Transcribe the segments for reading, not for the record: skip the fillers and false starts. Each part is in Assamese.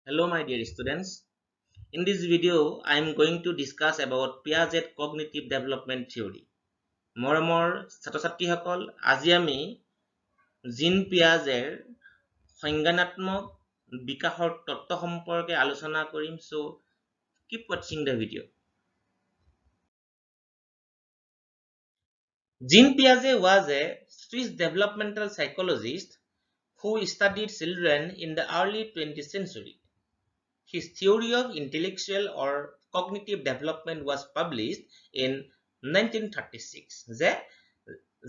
Hello my dear students. In this video I am going to discuss about Piaget cognitive development theory. মৰমৰ ছাত্ৰ-ছাত্ৰীসকল আজি আমি জিন পিয়াজেৰ সংজ্ঞানাত্মক বিকাশৰ তত্ত্ব সম্পৰ্কে আলোচনা কৰিম। So keep watching the video. Jean Piaget was a Swiss developmental psychologist who studied children in the early 20th century. His theory of intellectual or cognitive development was published in 1936. যে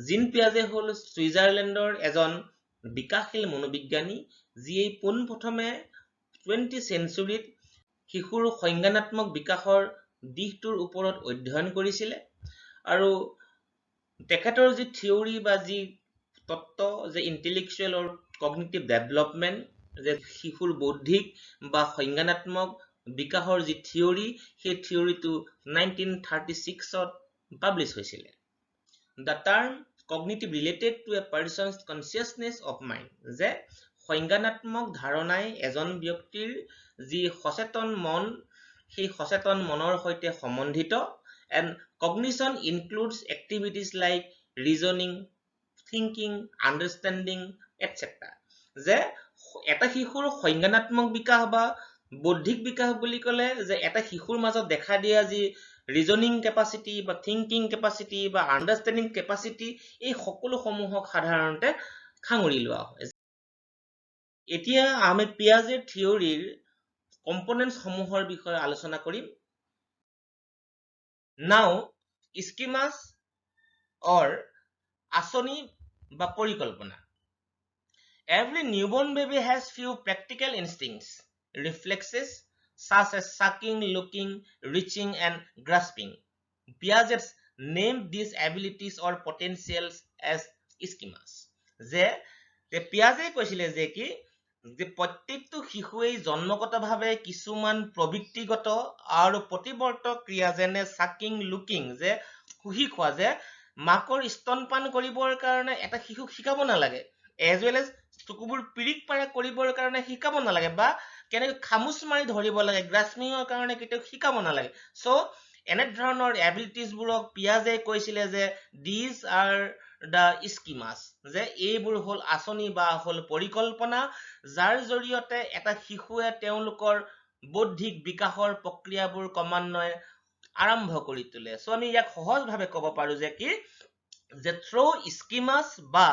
জিন পিয়াজে হল সুইজাৰলেণ্ডৰ এজন বিকাশশীল মনোবিজ্ঞানী যিয়ে পোনপ্ৰথমে 20th centuryত শিশুৰ সংজ্ঞানাত্মক বিকাশৰ দিশটোৰ ওপৰত অধ্যয়ন কৰিছিল আৰু তেখেতৰ যি থিওৰি বা যি তত্ত্ব যে ইন্টেলেকচুৱেল অৰ কগনিটিভ ডেভেলপমেন্ট যে শিশুৰ বৌদ্ধিক বা সংজ্ঞানাত্মক বিকাশৰ যি থিওৰি সেই থিওৰিটো 1936ত পাবলিছ হৈছিল। The term cognitive related to a person's consciousness of mind যে সংজ্ঞানাত্মক ধাৰণাই এজন ব্যক্তিৰ যি সচেতন মন সেই সচেতন মনৰ সৈতে সম্বন্ধিত and cognition includes activities like reasoning, thinking, understanding, etc. যে এটা শিশুৰ সংজ্ঞানাত্মক বিকাশ বা বৌদ্ধিক বিকাশ বুলি ক'লে যে এটা শিশুৰ মাজত দেখা দিয়া যি ৰিজনিং কেপাচিটি বা থিংকিং কেপাচিটি বা আন্ডাৰষ্টেণ্ডিং কেপাচিটি এই সকলো সমূহক সাধাৰণতে খাঙৰি লোৱা হয়। এতিয়া আমি পিয়াজেৰ থিওৰিৰ কম্পোনেন্টস সমূহৰ বিষয়ে আলোচনা কৰিম। Now schemas or আঁচনি বা পৰিকল্পনা। Every newborn baby has few practical instincts, reflexes such as sucking, looking, reaching and grasping. Piaget named these abilities or potentials as schemas. যে পিয়াজে কৈছিলে যে কি যে প্ৰত্যেকটো শিশুৱে জন্মগতভাৱে কিছুমান প্ৰবৃত্তিগত আৰু প্ৰতিবৰ্ত ক্ৰিয়া যেনে সাকিং, লুকিং যে শুহি খোৱা যে মাকৰ স্তনপান কৰিবৰ কাৰণে এটা শিশুক শিকাব নালাগে as well as চকুবোৰ পিৰিক পাৰে কৰিবৰ কাৰণে শিকাব নালাগে বা কেনেকৈ খামুচ মাৰি ধৰিব লাগে গ্ৰাস্পিংৰ কাৰণে কেতিয়াও শিকাব নালাগে। সো এনে ধৰণৰ এবিলিটিজ বোৰক পিয়াজে কৈছিলে যে these are the schemas যে এইবোৰ হল আঁচনি বা হল পৰিকল্পনা যাৰ জৰিয়তে এটা শিশুৱে তেওঁলোকৰ বৌদ্ধিক বিকাশৰ প্ৰক্ৰিয়াবোৰ ক্ৰমান্বয়ে আৰম্ভ কৰি তোলে। সো আমি ইয়াক সহজভাৱে ক'ব পাৰো যে কি যে থ্ৰু স্কিমাছ বা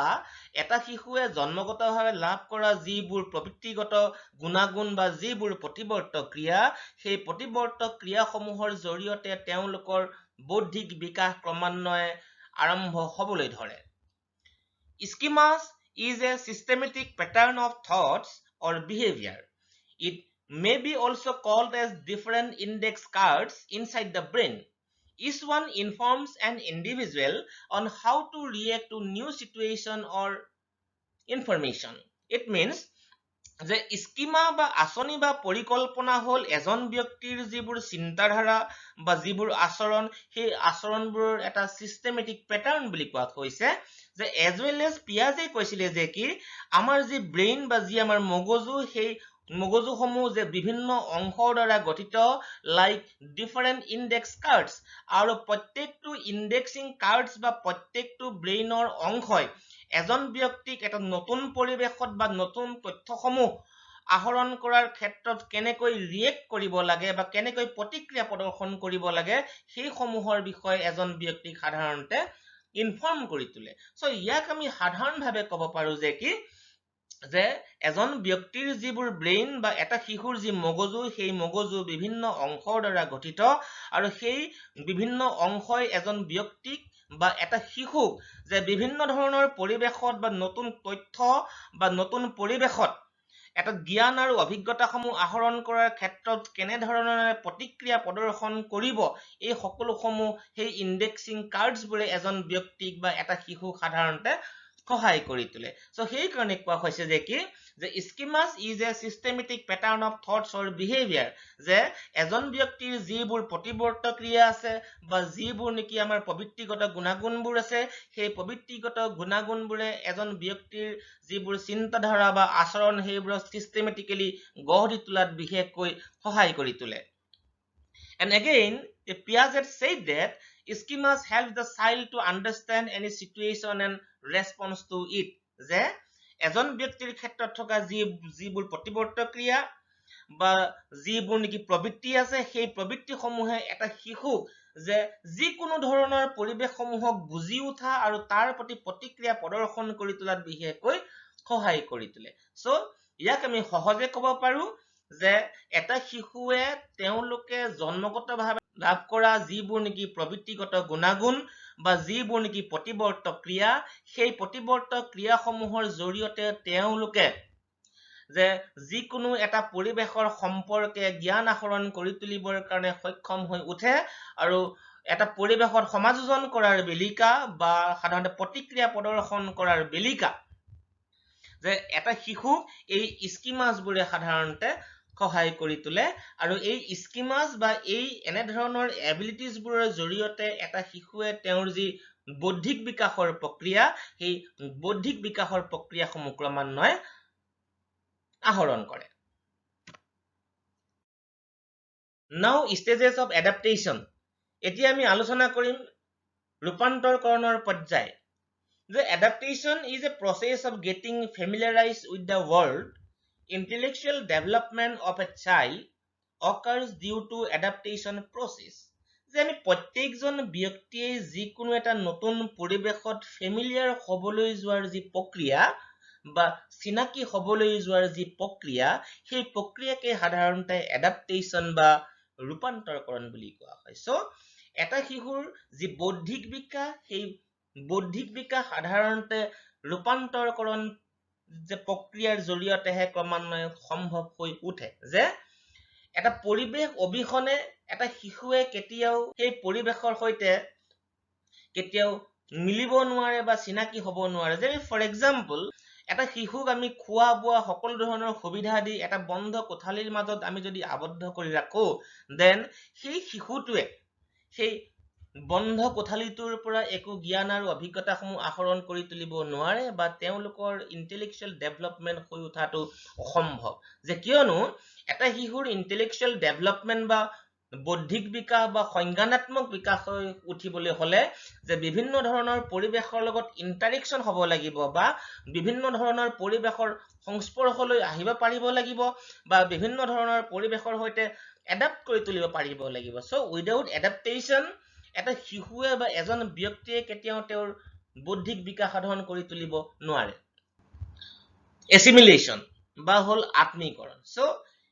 এটা শিশুৱে জন্মগতভাৱে লাভ কৰা যিবোৰ প্ৰবৃত্তিগত গুণাগুণ বা যিবোৰ প্ৰতিবৰ্ত ক্ৰিয়া সেই প্ৰতিবৰ্ত ক্ৰিয়াসমূহৰ জৰিয়তে তেওঁলোকৰ বৌদ্ধিক বিকাশ ক্ৰমান্বয়ে আৰম্ভ হ'বলৈ ধৰে। Schemas is a systematic pattern of thoughts or behavior. It may be also called as different index cards inside the brain. Each one informs an individual on how to react to new situation or information. It means যে স্কিমা বা আঁচনি বা পৰিকল্পনা হল এজন ব্যক্তিৰ যিবোৰ চিন্তাধাৰা বা যিবোৰ আচৰণ সেই আচৰণবোৰৰ এটা সিস্টেমেটিক প্যাটাৰ্ন বুলি কোৱা হৈছে যে as well as পিয়াজে কৈছিলে যে কি আমাৰ যি ব্ৰেইন বা যি আমাৰ মগজু সেই মগজুসমূহ যে বিভিন্ন অংশৰ দ্বাৰা গঠিত লাইক ডিফাৰেন্ট ইনডেক্স কাৰ্ডছ আৰু প্ৰত্যেকটো ইনডেক্সিং কাৰ্ডছ বা প্ৰত্যেকটো ব্ৰেইনৰ অংশই এজন ব্যক্তিক এটা নতুন পৰিবেশত বা নতুন তথ্যসমূহ আহৰণ কৰাৰ ক্ষেত্ৰত কেনেকৈ ৰিয়েক্ট কৰিব লাগে বা কেনেকৈ প্ৰতিক্ৰিয়া প্ৰদৰ্শন কৰিব লাগে সেই সমূহৰ বিষয়ে এজন ব্যক্তিক সাধাৰণতে ইনফৰ্ম কৰি তোলে। সো ইয়াক আমি সাধাৰণভাৱে ক'ব পাৰো যে কি যে এজন ব্যক্তিৰ যিবোৰ ব্ৰেইন বা এটা শিশুৰ যি মগজু সেই মগজু বিভিন্ন অংশৰ দ্বাৰা গঠিত আৰু সেই বিভিন্ন অংশই এজন ব্যক্তিক বা এটা শিশুক যে বিভিন্ন ধৰণৰ পৰিবেশত বা নতুন তথ্য বা নতুন পৰিবেশত এটা জ্ঞান আৰু অভিজ্ঞতাসমূহ আহৰণ কৰাৰ ক্ষেত্ৰত কেনে ধৰণৰ প্ৰতিক্ৰিয়া প্ৰদৰ্শন কৰিব এই সকলোসমূহ সেই ইনডেক্সিং কাৰ্ডছ বোৰে এজন ব্যক্তিক বা এটা শিশুক সাধাৰণতে সহায় কৰি তোলে সো সেই কাৰণে কোৱা হৈছে যে কি যে schemas is a systematic pattern of thoughts or behaviour যে এজন ব্যক্তিৰ যিবোৰ প্ৰতিবৰ্ত ক্ৰিয়া আছে বা যিবোৰ নেকি আমাৰ প্ৰবৃত্তিগত গুণাগুণবোৰ আছে সেই প্ৰবৃত্তিগত গুণাগুণবোৰে এজন ব্যক্তিৰ যিবোৰ চিন্তাধাৰা বা আচৰণ সেইবোৰ সিস্টেমেটিক্যালি গঢ় দি তোলাত বিশেষকৈ সহায় কৰি তোলে and again Piaget said that schemas help the child to understand any situation and response to it যে এজন ব্যক্তিৰ ক্ষেত্ৰত থকা যিবোৰ প্ৰতিবৰ্ত ক্ৰিয়া বা যিবোৰ নেকি প্ৰবৃত্তি আছে সেই প্ৰবৃত্তিসমূহে এটা শিশুক যে যিকোনো ধৰণৰ পৰিৱেশসমূহক বুজি উঠা আৰু তাৰ প্ৰতি প্ৰতিক্ৰিয়া প্ৰদৰ্শন কৰি তোলাত বিশেষকৈ সহায় কৰি তোলে সো ইয়াক আমি সহজে ক'ব পাৰো যে এটা শিশুৱে তেওঁলোকে জন্মগতভাৱে লাভ কৰা যিবোৰ নেকি প্ৰবৃত্তিগত গুণাগুণ বা যিবোৰ নেকি প্ৰতিবৰ্ত ক্ৰিয়া সেই প্ৰতিবৰ্ত ক্ৰিয়াসমূহৰ জৰিয়তে তেওঁলোকে যে যিকোনো এটা পৰিৱেশৰ সম্পৰ্কে জ্ঞান আহৰণ কৰি তুলিবৰ কাৰণে সক্ষম হৈ উঠে আৰু এটা পৰিৱেশত সমাযোজন কৰাৰ বেলিকা বা সাধাৰণতে প্ৰতিক্ৰিয়া প্ৰদৰ্শন কৰাৰ বেলিকা যে এটা শিশুক এই স্কিমাছবোৰে সাধাৰণতে সহায় কৰি তোলে আৰু এই স্কিমাছ বা এই এনে ধৰণৰ এবিলিটিজবোৰৰ জৰিয়তে এটা শিশুৱে তেওঁৰ যি বৌদ্ধিক বিকাশৰ প্ৰক্ৰিয়া সেই বৌদ্ধিক বিকাশৰ প্ৰক্ৰিয়াসমূহ ক্ৰমান্বয়ে আহৰণ কৰে নাও স্টেজেছ অফ এডাপ্টেশ্যন এতিয়া আমি আলোচনা কৰিম ৰূপান্তৰকৰণৰ পৰ্যায় The adaptation is a process of getting familiarized with the world. Intellectual development of a child occurs due to adaptation process. যে আমি প্ৰত্যেকজন ব্যক্তিয়ে যিকোনো এটা নতুন পৰিৱেশত ফেমিলিয়াৰ হ'বলৈ যোৱাৰ যি প্ৰক্ৰিয়া বা চিনাকি হ'বলৈ যোৱাৰ যি প্ৰক্ৰিয়া সেই প্ৰক্ৰিয়াকে সাধাৰণতে এডাপ্টেশ্যন বা ৰূপান্তৰকৰণ বুলি কোৱা হয় সো এটা শিশুৰ যি বৌদ্ধিক বিকাশ সেই বৌদ্ধিক বিকাশ সাধাৰণতে ৰূপান্তৰকৰণ যে প্ৰক্ৰিয়াৰ জৰিয়তেহে ক্ৰমান্বয়ে সম্ভৱ হৈ উঠে যে এটা পৰিৱেশ অবিহনে এটা শিশুৱে কেতিয়াও সেই পৰিৱেশৰ সৈতে কেতিয়াও মিলিব নোৱাৰে বা চিনাকি হ'ব নোৱাৰে যে ফৰ এক্সাম্পল এটা শিশুক আমি খোৱা বোৱা সকলো ধৰণৰ সুবিধা দি এটা বন্ধ কোঠালিৰ মাজত আমি যদি আবদ্ধ কৰি ৰাখো দেন সেই শিশুটোৱে সেই বন্ধ কোঠালিটোৰ পৰা একো জ্ঞান আৰু অভিজ্ঞতাসমূহ আহৰণ কৰি তুলিব নোৱাৰে বা তেওঁলোকৰ ইন্টেলেকচুৱেল ডেভেলপমেন্ট হৈ উঠাটো অসম্ভৱ যে কিয়নো এটা শিশুৰ ইন্টেলেকচুৱেল ডেভেলপমেন্ট বা বৌদ্ধিক বিকাশ বা সংজ্ঞানাত্মক বিকাশ হৈ উঠিবলৈ হলে যে বিভিন্ন ধৰণৰ পৰিৱেশৰ লগত ইন্টাৰেকচন হ'ব লাগিব বা বিভিন্ন ধৰণৰ পৰিৱেশৰ সংস্পৰ্শলৈ আহিব পাৰিব লাগিব বা বিভিন্ন ধৰণৰ পৰিৱেশৰ সৈতে এডাপ্ট কৰি তুলিব পাৰিব লাগিব সো উইদাউট এডাপ্টেশ্যন এটা শিশুৱে বা এজন ব্যক্তিয়ে কেতিয়াও তেওঁৰ বৌদ্ধিক বিকাশ সাধন কৰি তুলিব নোৱাৰে এছিমিলেশ্যন বা হল আত্মীকৰণ so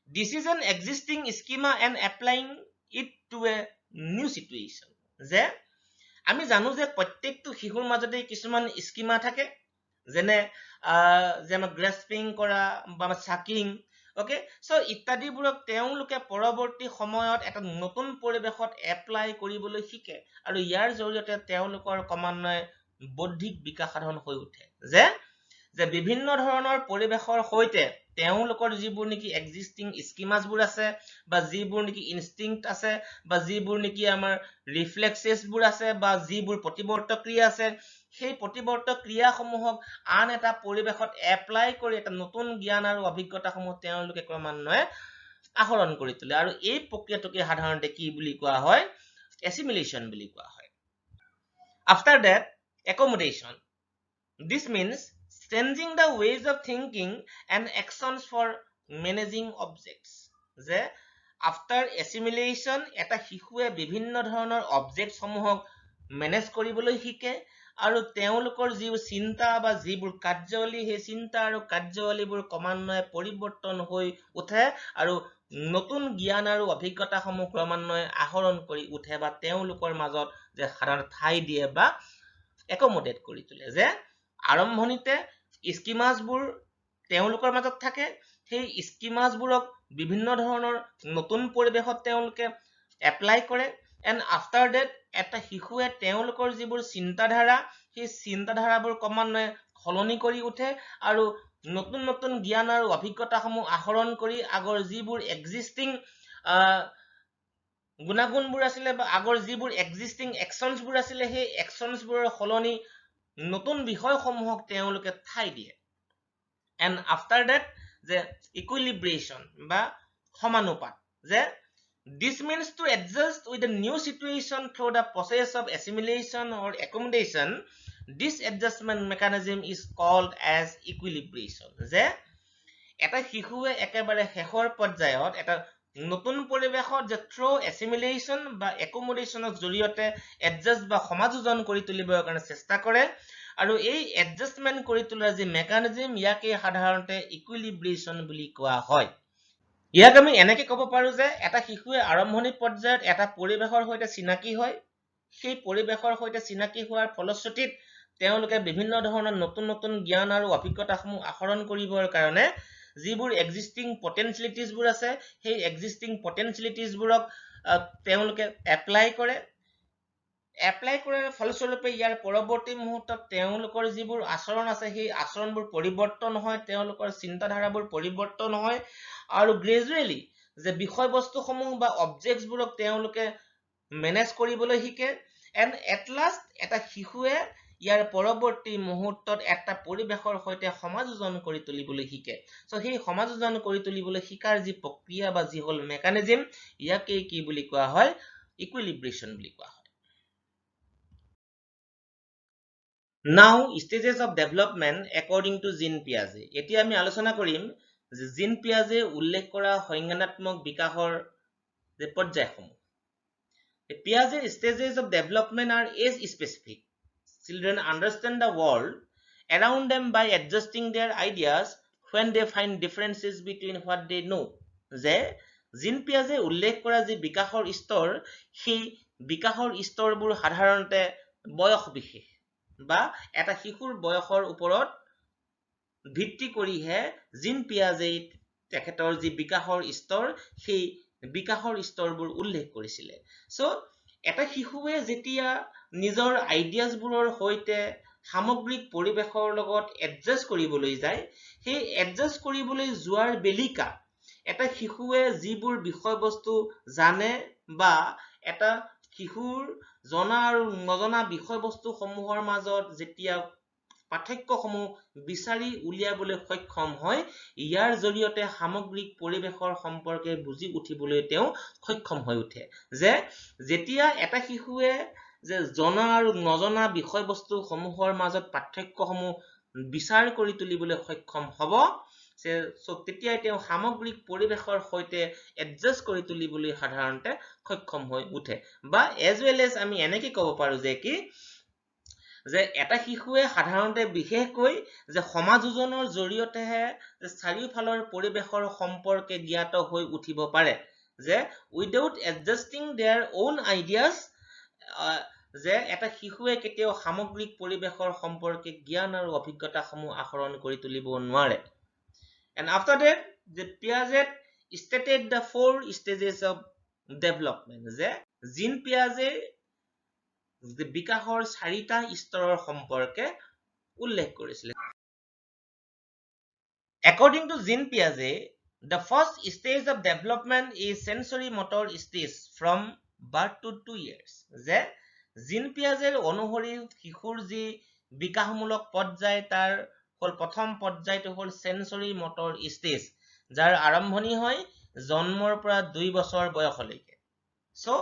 this is an existing schema and applying it to a new situation যে আমি জানো যে প্ৰত্যেকটো শিশুৰ মাজতে কিছুমান স্কিমা থাকে যেনে গ্ৰাস্পিং কৰা বা চাকিং ওকে সো ইত্যাদিবোৰক তেওঁলোকে পৰৱৰ্তী সময়ত এটা নতুন পৰিৱেশত এপ্লাই কৰিবলৈ শিকে আৰু ইয়াৰ জৰিয়তে তেওঁলোকৰ ক্ৰমান্বয়ে বৌদ্ধিক বিকাশ সাধন হৈ উঠে যে বিভিন্ন ধৰণৰ পৰিৱেশৰ সৈতে তেওঁলোকৰ যিবোৰ নেকি এক্সিস্টিং স্কিমাছবোৰ আছে বা যিবোৰ নেকি ইনষ্টিংক্ট আছে বা যিবোৰ নেকি আমাৰ ৰিফ্লেক্সেছবোৰ আছে বা যিবোৰ প্ৰতিবৰ্ত ক্ৰিয়া আছে সেই প্ৰতিবৰ্ত ক্ৰিয়াসমূহক আন এটা পৰিৱেশত এপ্লাই কৰি এটা নতুন জ্ঞান আৰু অভিজ্ঞতাসমূহ তেওঁলোকে ক্ৰমান্বয়ে আহৰণ কৰি তোলে আৰু এই প্ৰক্ৰিয়াটোকে সাধাৰণতে কি বুলি কোৱা হয় এছিমিলেশ্যন বুলি কোৱা হয় after that accommodation this means changing the ways of thinking and actions for managing objects যে after assimilation এটা শিশুৱে বিভিন্ন ধৰণৰ অবজেক্ট সমূহক মেনেজ কৰিবলৈ শিকে আৰু তেওঁলোকৰ যি চিন্তা বা যিবোৰ কাৰ্যাৱলী সেই চিন্তা আৰু কাৰ্যাৱলীবোৰ ক্ৰমান্বয়ে পৰিৱৰ্তন হৈ উঠে আৰু নতুন জ্ঞান আৰু অভিজ্ঞতাসমূহ ক্ৰমান্বয়ে আহৰণ কৰি উঠে বা তেওঁলোকৰ মাজত যে সাধাৰণ ঠাই দিয়ে বা একমোডেট কৰি তোলে যে আৰম্ভণিতে স্কিমাছবোৰ তেওঁলোকৰ মাজত থাকে সেই স্কিমাছবোৰক বিভিন্ন ধৰণৰ নতুন পৰিৱেশত তেওঁলোকে এপ্লাই কৰে এণ্ড আফটাৰ ডেট এটা শিশুৱে তেওঁলোকৰ যিবোৰ চিন্তাধাৰা সেই চিন্তাধাৰাবোৰ ক্ৰমান্বয়ে সলনি কৰি উঠে আৰু নতুন নতুন জ্ঞান আৰু অভিজ্ঞতাসমূহ আহৰণ কৰি আগৰ যিবোৰ এক্সিষ্টিং গুণাগুণবোৰ আছিলে বা আগৰ যিবোৰ এক্সিষ্টিং একচনছবোৰ আছিলে সেই একচনছবোৰৰ সলনি নতুন বিষয়সমূহক তেওঁলোকে ঠাই দিয়ে and after that the equilibration বা সমানুপাত যে this means to adjust with the new situation through the process of assimilation or accommodation. This adjustment mechanism is called as equilibration. যে এটা শিশুৱে একেবাৰে শেষৰ পৰ্যায়ত এটা নতুন পৰিৱেশত যে থ্ৰু এছিমিলেশ্যন বা একমোডেশ্যনৰ জৰিয়তে এডজাষ্ট বা সমাযোজন কৰি তুলিবৰ কাৰণে চেষ্টা কৰে আৰু এই এডজাষ্টমেন্ট কৰি তোলাৰ যি মেকানিজম ইয়াকে সাধাৰণতে ইকুইলিব্ৰেশ্যন বুলি কোৱা হয় ইয়াক আমি এনেকৈ ক'ব পাৰো যে এটা শিশুৱে আৰম্ভণি পৰ্যায়ত এটা পৰিৱেশৰ সৈতে চিনাকি হয় সেই পৰিৱেশৰ সৈতে চিনাকি হোৱাৰ ফলশ্ৰুতিত তেওঁলোকে বিভিন্ন ধৰণৰ নতুন নতুন জ্ঞান আৰু অভিজ্ঞতাসমূহ আহৰণ কৰিবৰ কাৰণে যিবোৰ এক্সিষ্টিং পটেনচিয়েলিটিজবোৰ আছে সেই এক্সিষ্টিং পটেনচিয়েলিটিজবোৰক তেওঁলোকে এপ্লাই কৰাৰ ফলস্বৰূপে ইয়াৰ পৰৱৰ্তী মুহূৰ্তত তেওঁলোকৰ যিবোৰ আচৰণ আছে সেই আচৰণবোৰ পৰিৱৰ্তন হয় তেওঁলোকৰ চিন্তাধাৰাবোৰ পৰিৱৰ্তন হয় আৰু গ্ৰেজুৱেলি যে বিষয়বস্তুসমূহ বা অবজেক্টছবোৰক তেওঁলোকে মেনেজ কৰিবলৈ শিকে এণ্ড এট লাষ্ট এটা শিশুৱে ইয়াৰ পৰৱৰ্তী মুহূৰ্তত এটা পৰিৱেশৰ সৈতে সমাযোজন কৰি তুলিবলৈ শিকে সো সেই সমাযোজন কৰি তুলিবলৈ শিকাৰ যি প্ৰক্ৰিয়া বা যি হল মেকানিজম ইয়াকে কি বুলি কোৱা হয় ইকুইলিব্ৰেশ্যন বুলি কোৱা হয় Now stages of development according to Jean Piaget এতিয়া আমি আলোচনা কৰিম যে জিন পিয়াজে উল্লেখ কৰা সংজ্ঞানাত্মক বিকাশৰ যে পৰ্যায়সমূহ Piaget's stages of development are age specific Children understand the world around them by adjusting their ideas when they find differences between what they know. যে জিন পিয়াজে উল্লেখ কৰা যে বিকাশৰ স্তৰ সেই বিকাশৰ স্তৰবোৰ সাধাৰণতে বয়স বিশেষ বা এটা শিশুৰ বয়সৰ ওপৰত ভিত্তি কৰিহে জিন পিয়াজে তেখেতৰ যি বিকাশৰ স্তৰ সেই বিকাশৰ স্তৰবোৰ উল্লেখ কৰিছিলে সো এটা শিশুৱে যেতিয়া নিজৰ আইডিয়াছবোৰৰ সৈতে সামগ্ৰিক পৰিৱেশৰ লগত এডজাষ্ট কৰিবলৈ যায় সেই এডজাষ্ট কৰিবলৈ যোৱাৰ বেলিকা এটা শিশুৱে যিবোৰ বিষয়বস্তু জানে বা এটা শিশুৰ জনা আৰু নজনা বিষয়বস্তুসমূহৰ মাজত যেতিয়া পাৰ্থক্যসমূহ বিচাৰি উলিয়াবলৈ সক্ষম হয় ইয়াৰ জৰিয়তে সামগ্ৰিক পৰিৱেশৰ সম্পৰ্কে বুজি উঠিবলৈ তেওঁ সক্ষম হৈ উঠে যে যেতিয়া এটা শিশুৱে যে জনা আৰু নজনা বিষয়বস্তুসমূহৰ মাজত পাৰ্থক্যসমূহ বিচাৰ কৰি তুলিবলৈ সক্ষম হ'ব তেতিয়াই তেওঁ সামগ্ৰিক পৰিৱেশৰ সৈতে এডজাষ্ট কৰি তুলিবলৈ সাধাৰণতে সক্ষম হৈ উঠে বা এজ ৱেল এজ আমি এনেকৈ ক'ব পাৰো যে কি যে এটা শিশুৱে সাধাৰণতে বিশেষকৈ যে সমাযোজনৰ জৰিয়তেহে চাৰিওফালৰ পৰিৱেশৰ সম্পৰ্কে জ্ঞাত হৈ উঠিব পাৰে যে উইদাউট এডজাষ্টিং দেয়াৰ ওন আইডিয়াছ যে এটা শিশুৱে কেতিয়াও সামগ্ৰিক পৰিৱেশৰ সম্পৰ্কে জ্ঞান আৰু অভিজ্ঞতাসমূহ আহৰণ কৰি তুলিব নোৱাৰে and after that the Piaget stated the 4 stages of development যে জিন পিয়াজে বিকাশৰ 4টা স্তৰৰ সম্পৰ্কে উল্লেখ কৰিছিল According to Jean Piaget the first stage of development is sensory motor stage from birth to 2 years যে জিন পিয়াজেৰ অনুসৰি শিশুৰ যি বিকাশমূলক পৰ্যায় তাৰ হল প্ৰথম পৰ্যায়টো হল সেন্সৰি মটৰ স্টেজ যাৰ আৰম্ভণি হয় জন্মৰ পৰা 2 বছৰ বয়সলৈকে so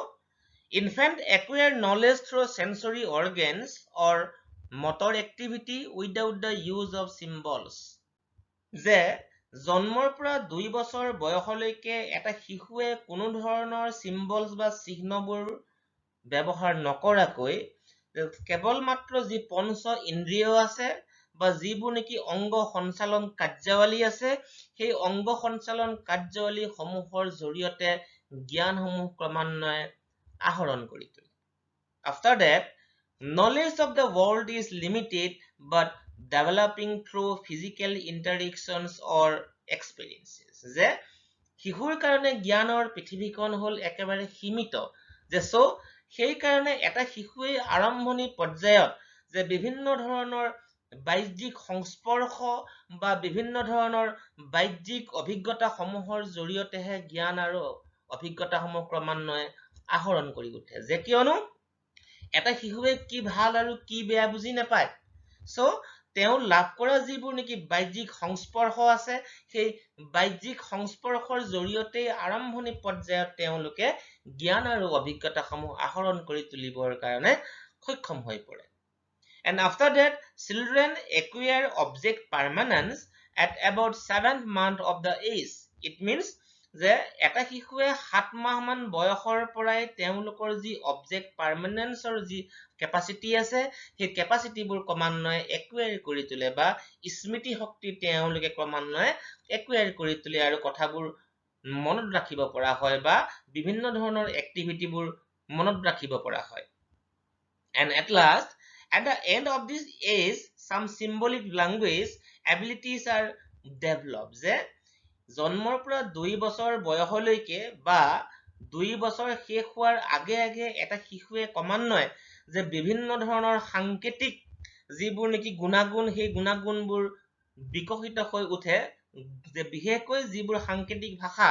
infant acquire knowledge through sensory organs or motor activity without the use of symbols যে জন্মৰ পৰা 2 বছৰ বয়সলৈকে এটা শিশুৱে কোনো ধৰণৰ সিম্বলছ বা চিহ্নবোৰ ব্যৱহাৰ নকৰাকৈ কেৱল মাত্ৰ যি পঞ্চ ইন্দ্ৰিয় আছে বা যিবোৰ নেকি অংগ সঞ্চালন কাৰ্যাৱলী আছে সেই অংগ সঞ্চালন কাৰ্যাৱলী সমূহৰ জৰিয়তে জ্ঞানসমূহ ক্ৰমান্বয়ে আহৰণ কৰি তোলে After that knowledge of the world is limited but developing through physical interactions or experiences যে শিশুৰ কাৰণে জ্ঞানৰ পৃথিৱীখন হল একেবাৰে সীমিত যে সো সেই কাৰণে এটা শিশুৱে আৰম্ভণি পৰ্যায়ত যে বিভিন্ন ধৰণৰ বাহ্যিক সংস্পৰ্শ বা বিভিন্ন ধৰণৰ বাহ্যিক অভিজ্ঞতাসমূহৰ জৰিয়তেহে জ্ঞান আৰু অভিজ্ঞতাসমূহ ক্ৰমান্বয়ে আহৰণ কৰি উঠে যে কিয়নো এটা শিশুৱে কি ভাল আৰু কি বেয়া বুজি নাপায় সো তেওঁ লাভ কৰা যিবোৰ নেকি বাহ্যিক সংস্পৰ্শ আছে সেই বাহ্যিক সংস্পৰ্শৰ জৰিয়তে আৰম্ভণি পৰ্যায়ত তেওঁলোকে জ্ঞান আৰু অভিজ্ঞতাসমূহ আহৰণ কৰি তুলিবৰ কাৰণে সক্ষম হৈ পৰে and after that children acquire object permanence at about 7th month of the age it means যে এটা শিশুৱে 7 মাহ মান বয়সৰ পৰাই তেওঁলোকৰ যি অবজেক্ট পাৰ্মানেন্সৰ যি কেপাসিটি আছে সেই কেপাসিটিবোৰ ক্ৰমান্বয়ে একুয়াৰ কৰি তোলে বা স্মৃতি শক্তি তেওঁলোকে ক্ৰমান্বয়ে একুয়াৰ কৰি তোলে আৰু কথাবোৰ মনত ৰাখিব পৰা হয় বা বিভিন্ন ধৰণৰ এক্টিভিটিবোৰ মনত ৰাখিব পৰা হয় and at last at the end of this age some symbolic language abilities are developed যে জন্মৰ পৰা 2 বছৰ বয়সলৈকে বা 2 বছৰ শেষ হোৱাৰ আগে আগে এটা শিশুৱে ক্ৰমান্বয়ে যে বিভিন্ন ধৰণৰ সাংকেতিক যিবোৰ নেকি গুণাগুণ সেই গুণাগুণবোৰ বিকশিত হৈ উঠে যে বিশেষকৈ যিবোৰ সাংকেতিক ভাষা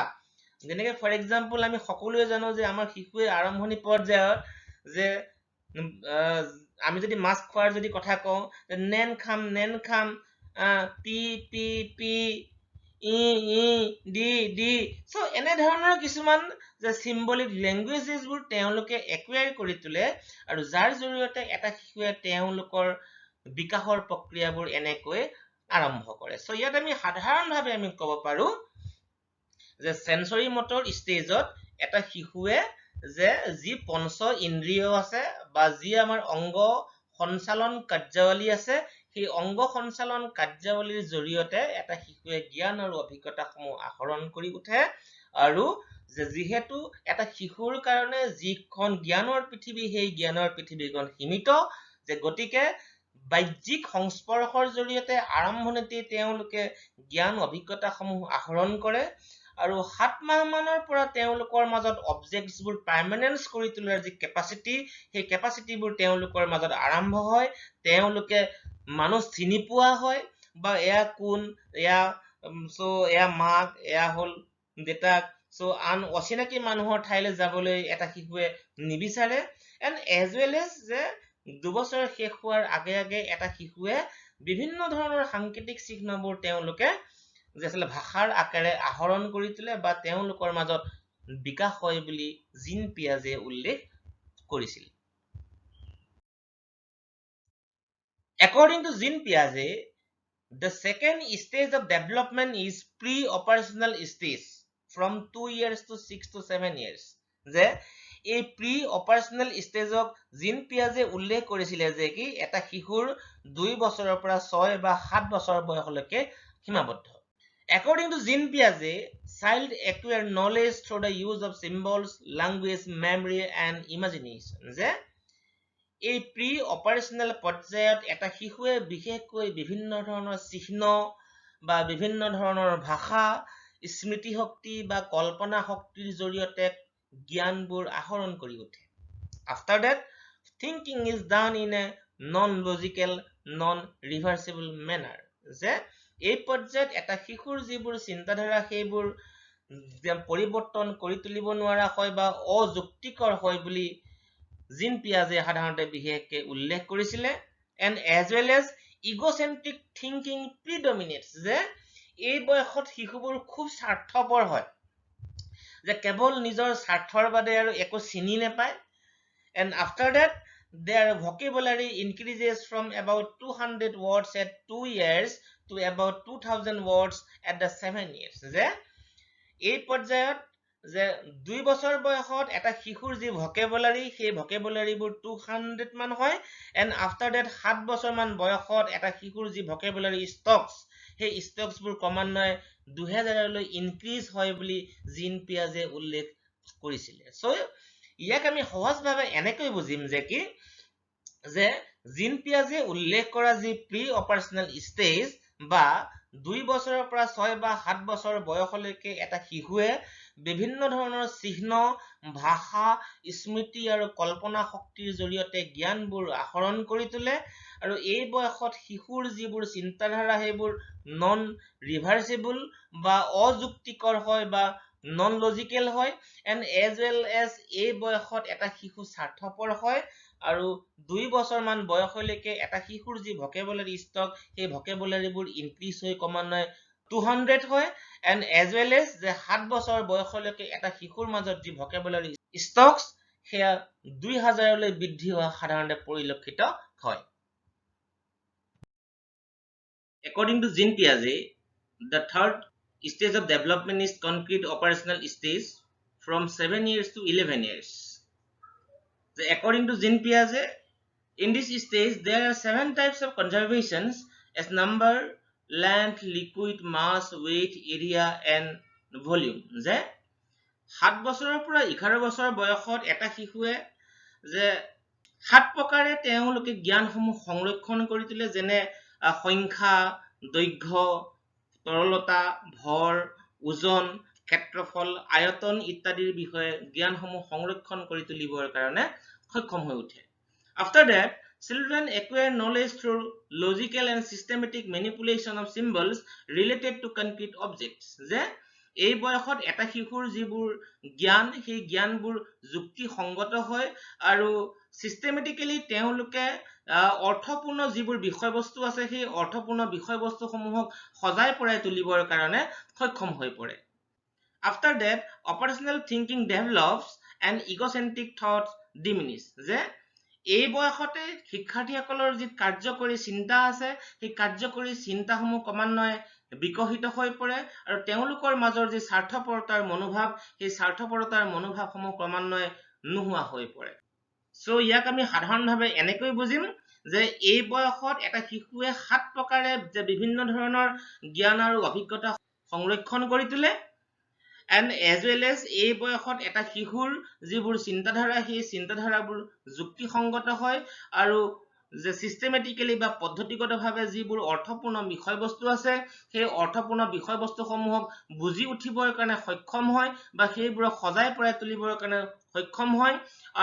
যেনেকৈ ফৰ এক্সাম্পল আমি সকলোৱে জানো যে আমাৰ শিশুৱে আৰম্ভণি পৰ্যায়ত যে আমি যদি মাছ খোৱাৰ যদি কথা কওঁ নেন খাম P P P E E D D so এনে ধৰণৰ কিছুমান যে সিম্বলিক ল্যাঙ্গুৱেজেছবোৰ তেওঁলোকে একুয়াৰ কৰি তোলে আৰু যাৰ জৰিয়তে এটা শিশুৱে তেওঁলোকৰ বিকাশৰ প্ৰক্ৰিয়াবোৰ এনেকৈ আৰম্ভ কৰে সো ইয়াত আমি সাধাৰণভাৱে আমি ক'ব পাৰো যে সেন্সৰি মটৰ ষ্টেজত এটা শিশুৱে যে যি পঞ্চ ইন্দ্ৰিয় আছে বা যি আমাৰ অংগ সঞ্চালন কাৰ্যাৱলী আছে সেই অংগ সঞ্চালন কাৰ্যাৱলীৰ জৰিয়তে এটা শিশুৱে জ্ঞান আৰু অভিজ্ঞতাসমূহ আহৰণ কৰি উঠে আৰু যে যিহেতু এটা শিশুৰ কাৰণে যিখন জ্ঞানৰ পৃথিৱী সেই জ্ঞানৰ পৃথিৱীখন সীমিত যে গতিকে বাহ্যিক সংস্পৰ্শৰ জৰিয়তে আৰম্ভণিতে তেওঁলোকে জ্ঞান অভিজ্ঞতাসমূহ আহৰণ কৰে আৰু 7 মাহ মানৰ পৰা তেওঁলোকৰ মাজত অবজেক্টছবোৰ পাৰ্মানেন্স কৰি তোলাৰ যি কেপাসিটি সেই কেপাসিটিবোৰ তেওঁলোকৰ মাজত আৰম্ভ হয় তেওঁলোকে মানুহ চিনি পোৱা হয় বা এয়া কোন এয়া সো এয়া মাক এয়া হল দেতাক সো আন অচিনাকি মানুহৰ ঠাইলৈ যাবলৈ এটা শিশুৱে নিবিচাৰে এন্ড এজ ৱেল এজ যে 2 বছৰ শেষ হোৱাৰ আগে আগে এটা শিশুৱে বিভিন্ন ধৰণৰ সাংকেতিক চিহ্নবোৰ তেওঁলোকে যে আসলে ভাষাৰ আকাৰে আহৰণ কৰি তোলে বা তেওঁলোকৰ মাজত বিকাশ হয় বুলি জিন পিয়াজে উল্লেখ কৰিছিল According to Jean Piaget, the second stage of development is pre-operational stage from 2 years to 6 to 7 years. যে এই pre-operational stage জিন পিয়াজে উল্লেখ কৰিছিল যে কি এটা শিশুৰ 2 বছৰৰ পৰা 6 বা 7 বছৰ বয়সলৈকে সীমাবদ্ধ According to Jean Piaget, child acquire knowledge through the use of symbols, language, memory and imagination. যে এই প্ৰি অপাৰেশনাল পৰ্যায়ত এটা শিশুৱে বিশেষকৈ বিভিন্ন ধৰণৰ চিহ্ন বা বিভিন্ন ধৰণৰ ভাষা স্মৃতি শক্তি বা কল্পনা শক্তিৰ জৰিয়তে জ্ঞানবোৰ আহৰণ কৰি উঠে after that thinking is done in a non logical non reversible manner যে এই পৰ্যায়ত এটা শিশুৰ যিবোৰ চিন্তাধাৰা সেইবোৰ পৰিৱৰ্তন কৰি তুলিব নোৱাৰা হয় বা অযুক্তিকৰ হয় বুলি জিন পিয়াজে সাধাৰণতে বিশেষকৈ উল্লেখ কৰিছিলে and as well as egocentric thinking predominates যে এই বয়সত শিশুবোৰ খুব স্বাৰ্থপৰ হয় যে কেৱল নিজৰ স্বাৰ্থৰ বাবে আৰু একো চিনি নাপায় and after that their vocabulary increases from about 200 words at 2 years to about 2000 words at the 7 years যে এই পৰ্যায়ত যে 2 বছৰ বয়সত এটা শিশুৰ যি ভকেবুলাৰী সেই ভকেবুলাৰীবোৰ 200 মান হয় and after that 7 বছৰ মান বয়সত এটা শিশুৰ যি ভকেবুলাৰী ষ্টকস সেই ষ্টকসবোৰ ক্ৰমান্বয়ে 2000 লৈ ইনক্ৰিজ হয় বুলি জিন পিয়াজে উল্লেখ কৰিছিল সো ইয়াক আমি সহজভাৱে এনেকৈ বুজিম যে কি যে জিন পিয়াজে উল্লেখ কৰা যি প্ৰি অপাৰেশনাল ষ্টেজ বা 2 বছৰৰ পৰা 6 বা 7 বছৰ বয়সলৈকে এটা শিশুৱে বিভিন্ন ধৰণৰ চিহ্ন, ভাষা, স্মৃতি আৰু কল্পনা শক্তিৰ জৰিয়তে জ্ঞানবোৰ আহৰণ কৰি তোলে আৰু এই বয়সত শিশুৰ যিবোৰ চিন্তাধাৰা সেইবোৰ নন ৰিভাৰ্সিবল বা অযুক্তিকৰ হয় বা নন লজিকেল হয় এণ্ড এজ ৱেল এজ এই বয়সত এটা শিশু স্বাৰ্থপৰ হয় আৰু 2 বছৰ মান বয়সলৈকে এটা শিশুৰ যি ভকেবুলাৰী ষ্টক সেই ভকেবুলাৰীবোৰ ইনক্ৰিজ হৈ ক্ৰমান্বয়ে 200 হয় এণ্ড এজ ৱেল এজ যে 7 বছৰ বয়সলৈকে এটা শিশুৰ মাজত যি ভকেবুলাৰী ষ্টকছ সেয়া 2000 লৈ বৃদ্ধি হোৱা সাধাৰণতে পৰিলক্ষিত হয়। According to Jean Piaget, the third stage of development is concrete operational stage from 7 years to 11 years. So according to Jean Piaget, in this stage there are 7 types of conservations as number, length, liquid, mass, weight, area and volume. যে 7 বছৰৰ পৰা 11 বছৰ বয়সত এটা শিশুৱে যে 7 প্ৰকাৰে তেওঁলোকে জ্ঞানসমূহ সংৰক্ষণ কৰি তোলে যেনে সংখ্যা, দৈৰ্ঘ্য, তৰলতা, ভৰ, ওজন, ক্ষেত্ৰফল, আয়তন ইত্যাদিৰ বিষয়ে জ্ঞানসমূহ সংৰক্ষণ কৰি তুলিবৰ কাৰণে সক্ষম হৈ উঠে। After that, children acquire knowledge through logical and systematic manipulation of symbols related to concrete objects. যে এই বয়সত এটা শিশুৰ যিবোৰ জ্ঞান সেই জ্ঞানবোৰ যুক্তিসংগত হয় আৰু সিস্টেমেটিক্যালি তেওঁলোকে অৰ্থপূৰ্ণ যিবোৰ বিষয়বস্তু আছে সেই অৰ্থপূৰ্ণ বিষয়বস্তুসমূহক সজাই পৰাই তুলিবৰ কাৰণে সক্ষম হৈ পৰে। After that, operational thinking develops and egocentric thoughts diminish. যে এই বয়সতে শিক্ষাৰ্থীসকলৰ যি কাৰ্যকৰী চিন্তা আছে সেই কাৰ্যকৰী চিন্তাসমূহ ক্ৰমান্বয়ে বিকশিত হৈ পৰে আৰু তেওঁলোকৰ মাজৰ যি স্বাৰ্থপৰতাৰ মনোভাৱ সেই স্বাৰ্থপৰতাৰ মনোভাৱসমূহ ক্ৰমান্বয়ে নোহোৱা হৈ পৰে। সো ইয়াক আমি সাধাৰণভাৱে এনেকৈ বুজিম যে এই বয়সত এটা শিশুৱে 7 প্ৰকাৰে যে বিভিন্ন ধৰণৰ জ্ঞান আৰু অভিজ্ঞতা সংৰক্ষণ কৰি তোলে and as well as এই বয়সত এটা শিশুৰ যিবোৰ চিন্তাধাৰা সেই চিন্তাধাৰাবোৰ যুক্তিসংগত হয় আৰু যে সিস্টেমেটিক্যালি বা পদ্ধতিগতভাৱে যিবোৰ অৰ্থপূৰ্ণ বিষয়বস্তু আছে সেই অৰ্থপূৰ্ণ বিষয়বস্তুসমূহক বুজি উঠিবৰ কাৰণে সক্ষম হয় বা সেইবোৰক সজাই পৰাই তুলিবৰ কাৰণে সক্ষম হয়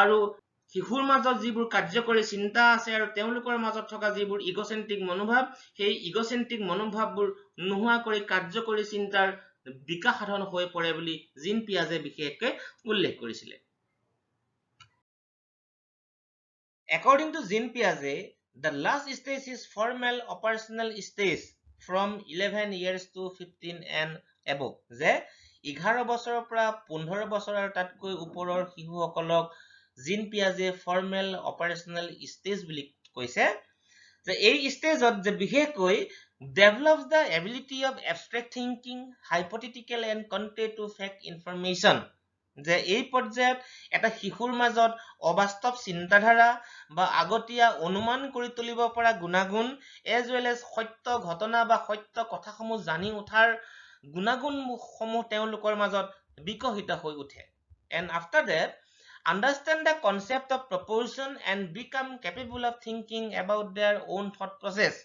আৰু শিশুৰ মাজত যিবোৰ কাৰ্যকৰী চিন্তা আছে আৰু তেওঁলোকৰ মাজত থকা যিবোৰ ইগোচেন্ট্ৰিক মনোভাৱ সেই ইগোচেন্ট্ৰিক মনোভাৱবোৰ নোহোৱা কৰি কাৰ্যকৰী চিন্তাৰ বিকাশ সাধন হৈ পৰে বুলি জিন পিয়াজে বিশেষকৈ উল্লেখ কৰিছিলে। According to Jean Piaget, the last stage is formal operational stage from 11 years to 15 and above. যে 11 বছৰৰ পৰা 15 বছৰ আৰু তাতকৈ ওপৰৰ শিশুসকলক জিন পিয়াজে ফৰ্মেল অপাৰেশ্যনেল ষ্টেজ বুলি কৈছে যে এই ষ্টেজত যে বিশেষকৈ develops the ability of abstract thinking, hypothetical and contrary to fact information. যে এই পৰ্যায়ত এটা শিশুৰ মাজত অবাস্তৱ চিন্তাধাৰা বা আগতীয়া অনুমান কৰি তুলিব পৰা গুণাগুণ as well as সত্য ঘটনা বা সত্য কথাসমূহ জানি উঠাৰ গুণাগুণসমূহ তেওঁলোকৰ মাজত বিকশিত হৈ উঠে। And after that, understand the concept of proportion and become capable of thinking about their own thought process.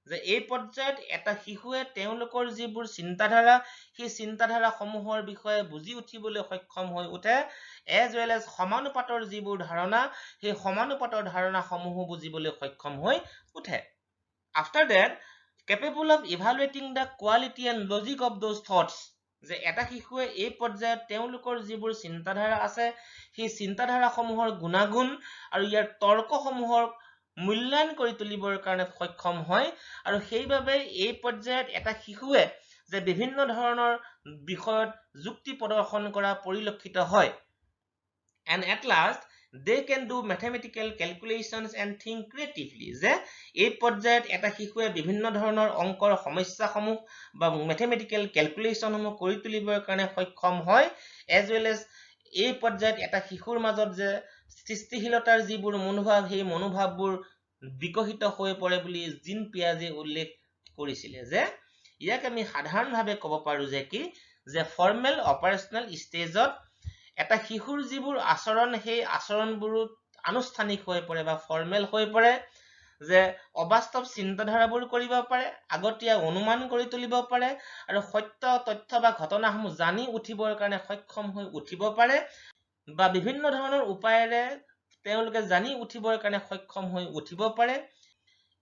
যে এই পৰ্যায়ত এটা শিশুৱে তেওঁলোকৰ যিবোৰ চিন্তাধাৰা সেই চিন্তাধাৰাসমূহৰ বিষয়ে বুজি উঠিবলৈ সক্ষম হৈ উঠে as well as সমানুপাতৰ যিবোৰ ধাৰণা সেই সমানুপাতৰ ধাৰণাসমূহো বুজিবলৈ সক্ষম হৈ উঠে। After that, capable of evaluating the quality and logic of those thoughts. যে এটা শিশুৱে এই পৰ্যায়ত তেওঁলোকৰ যিবোৰ চিন্তাধাৰা আছে সেই চিন্তাধাৰাসমূহৰ গুণাগুণ আৰু ইয়াৰ তৰ্কসমূহৰ মূল্যায়ন কৰি তুলিবৰ কাৰণে সক্ষম হয় আৰু সেইবাবে এই পৰ্যায়ত এটা শিশুৱে যে বিভিন্ন ধৰণৰ বিষয়ত যুক্তি প্ৰদৰ্শন কৰা পৰিলক্ষিত হয়। And at last, they can do mathematical calculations and think creatively. যে এই পৰ্যায়ত এটা শিশুৱে বিভিন্ন ধৰণৰ অংকৰ সমস্যাসমূহ বা mathematical calculationসমূহ কৰি তুলিবৰ কাৰণে সক্ষম হয় as well as এই পৰ্যায়ত এটা শিশুৰ মাজত যে সৃষ্টিশীলতাৰ যিবোৰ মনোভাৱ সেই মনোভাৱবোৰ বিকশিত হৈ পৰে বুলি জিন পিয়াজে উল্লেখ কৰিছিলে। যে ইয়াক আমি সাধাৰণভাৱে ক'ব পাৰো যে কি যে ফৰ্মেল অপাৰেশ্যনেল ষ্টেজত এটা শিশুৰ যিবোৰ আচৰণ সেই আচৰণবোৰ আনুষ্ঠানিক হৈ পৰে বা ফৰ্মেল হৈ পৰে যে অবাস্তৱ চিন্তাধাৰাবোৰ কৰিব পাৰে, আগতীয়া অনুমান কৰি তুলিব পাৰে আৰু সত্য তথ্য বা ঘটনাসমূহ জানি উঠিবৰ কাৰণে সক্ষম হৈ উঠিব পাৰে বা বিভিন্ন ধৰণৰ উপায়েৰে তেওঁলোকে জানি উঠিবৰ কাৰণে সক্ষম হৈ উঠিব পাৰে।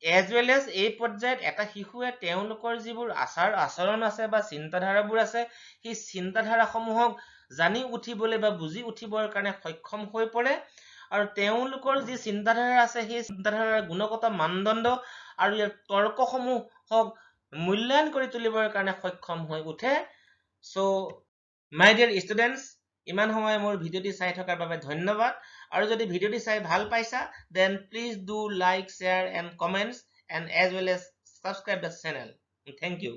এজ ৱেল এজ এই পৰ্যায়ত এটা শিশুৱে তেওঁলোকৰ যিবোৰ আচাৰ আচৰণ আছে বা চিন্তাধাৰাবোৰ আছে সেই চিন্তাধাৰাসমূহক জানি উঠিবলৈ বা বুজি উঠিবৰ কাৰণে সক্ষম হৈ পৰে আৰু তেওঁলোকৰ যি চিন্তাধাৰা আছে সেই চিন্তাধাৰাৰ গুণগত মানদণ্ড আৰু ইয়াৰ তৰ্কসমূহক মূল্যায়ন কৰি তুলিবৰ কাৰণে সক্ষম হৈ উঠে। সো মাই ডিয়াৰ ষ্টুডেণ্টছ, ইমান সময় মোৰ ভিডিঅ'টি চাই থকাৰ বাবে ধন্যবাদ। আৰু যদি ভিডিঅ'টি চাই ভাল পাইছা, then please do like, share and comments and as well as subscribe the channel. Thank you.